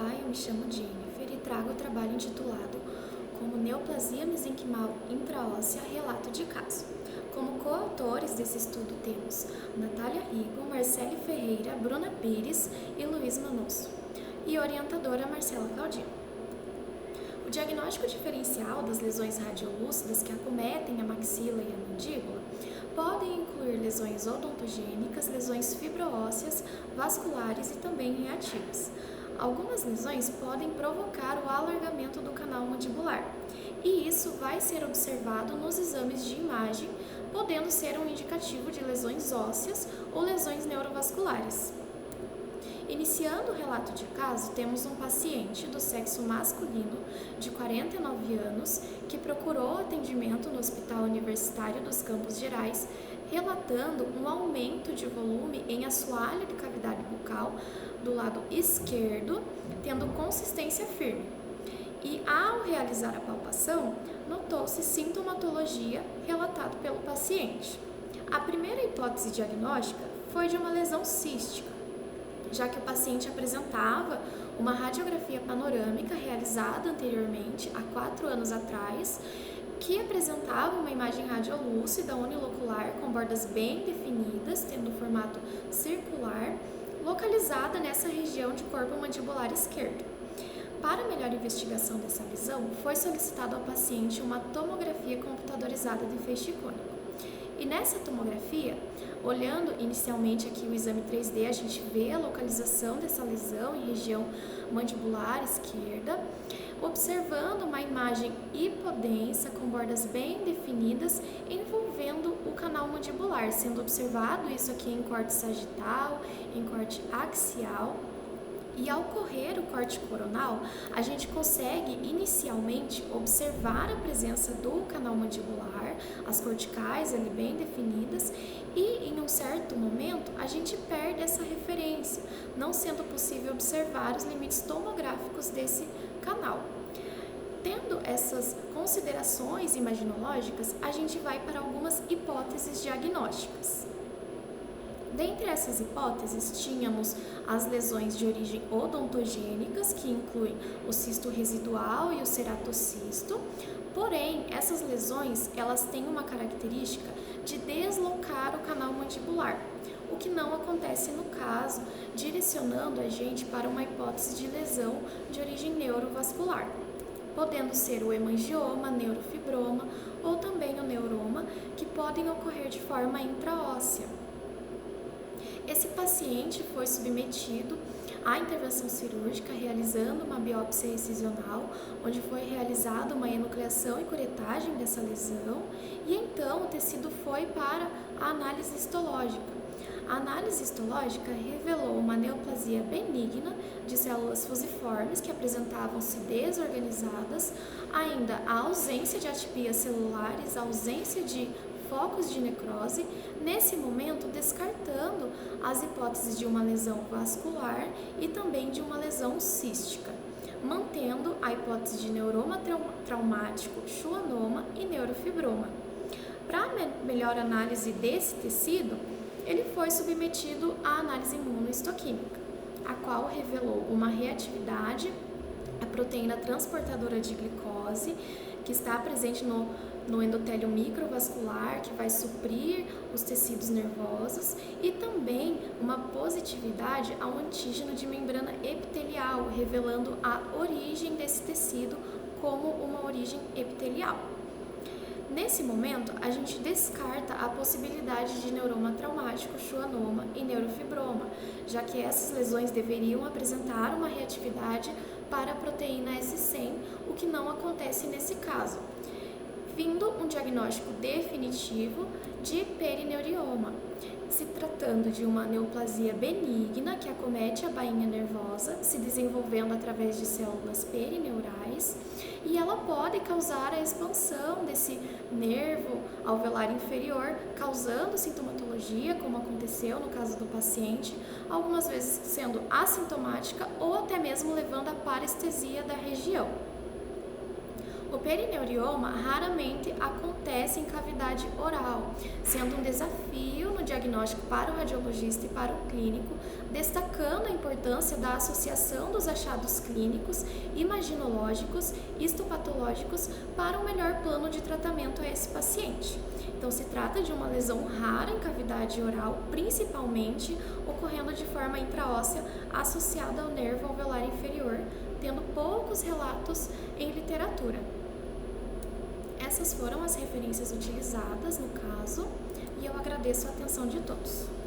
Olá, eu me chamo Jennifer e trago o trabalho intitulado Como Neoplasia Mesenquimal Intraóssea Relato de Caso. Como coautores desse estudo temos Natália Rigo, Marcele Ferreira, Bruna Pires e Luiz Manosso, e orientadora Marcela Claudino. O diagnóstico diferencial das lesões radiolúcidas que acometem a maxila e a mandíbula podem incluir lesões odontogênicas, lesões fibroósseas, vasculares e também reativas. Algumas lesões podem provocar o alargamento do canal mandibular, e isso vai ser observado nos exames de imagem, podendo ser um indicativo de lesões ósseas ou lesões neurovasculares. Iniciando o relato de caso, temos um paciente do sexo masculino de 49 anos que procurou atendimento no Hospital Universitário dos Campos Gerais, relatando um aumento de volume em assoalho de cavidade bucal do lado esquerdo, tendo consistência firme. E ao realizar a palpação, notou-se sintomatologia relatada pelo paciente. A primeira hipótese diagnóstica foi de uma lesão cística, já que o paciente apresentava uma radiografia panorâmica realizada anteriormente, há 4 anos atrás, que apresentava uma imagem radiolúcida unilocular com bordas bem definidas, tendo um formato circular, localizada nessa região de corpo mandibular esquerdo. Para melhor investigação dessa lesão, foi solicitado ao paciente uma tomografia computadorizada de feixe cônico. E nessa tomografia, olhando inicialmente aqui o exame 3D, a gente vê a localização dessa lesão em região mandibular esquerda, observando uma imagem hipodensa com bordas bem definidas envolvendo o canal mandibular, sendo observado isso aqui em corte sagital, em corte axial. E ao ocorrer o corte coronal, a gente consegue inicialmente observar a presença do canal mandibular, as corticais ali bem definidas, e em um certo momento a gente perde essa referência, não sendo possível observar os limites tomográficos desse canal. Tendo essas considerações imaginológicas, a gente vai para algumas hipóteses diagnósticas. Dentre essas hipóteses, tínhamos as lesões de origem odontogênicas, que incluem o cisto residual e o ceratocisto. Porém, essas lesões, elas têm uma característica de deslocar o canal mandibular, o que não acontece no caso, direcionando a gente para uma hipótese de lesão de origem neurovascular, podendo ser o hemangioma, neurofibroma ou também o neuroma, que podem ocorrer de forma intraóssea. Esse paciente foi submetido à intervenção cirúrgica, realizando uma biópsia excisional, onde foi realizada uma enucleação e curetagem dessa lesão, e então o tecido foi para a análise histológica. A análise histológica revelou uma neoplasia benigna de células fusiformes que apresentavam-se desorganizadas, ainda a ausência de atipias celulares, a ausência de focos de necrose, nesse momento descartando as hipóteses de uma lesão vascular e também de uma lesão cística, mantendo a hipótese de neuroma traumático, schwannoma e neurofibroma. Para melhor análise desse tecido, ele foi submetido à análise imunohistoquímica, a qual revelou uma reatividade à proteína transportadora de glicose, que está presente no endotélio microvascular, que vai suprir os tecidos nervosos, e também uma positividade ao antígeno de membrana epitelial, revelando a origem desse tecido como uma origem epitelial. Nesse momento, a gente descarta a possibilidade de neuroma traumático, schwannoma e neurofibroma, já que essas lesões deveriam apresentar uma reatividade para a proteína S100, o que não acontece nesse caso, vindo um diagnóstico definitivo de perineurioma, se tratando de uma neoplasia benigna que acomete a bainha nervosa, se desenvolvendo através de células perineurais, e ela pode causar a expansão desse nervo alveolar inferior, causando sintomatologia, como aconteceu no caso do paciente, algumas vezes sendo assintomática ou até mesmo levando à parestesia da região. O perineurioma raramente acontece em cavidade oral, sendo um desafio no diagnóstico para o radiologista e para o clínico, destacando a importância importância da associação dos achados clínicos, imaginológicos e histopatológicos para um melhor plano de tratamento a esse paciente. Então, se trata de uma lesão rara em cavidade oral, principalmente ocorrendo de forma intraóssea associada ao nervo alveolar inferior, tendo poucos relatos em literatura. Essas foram as referências utilizadas no caso e eu agradeço a atenção de todos.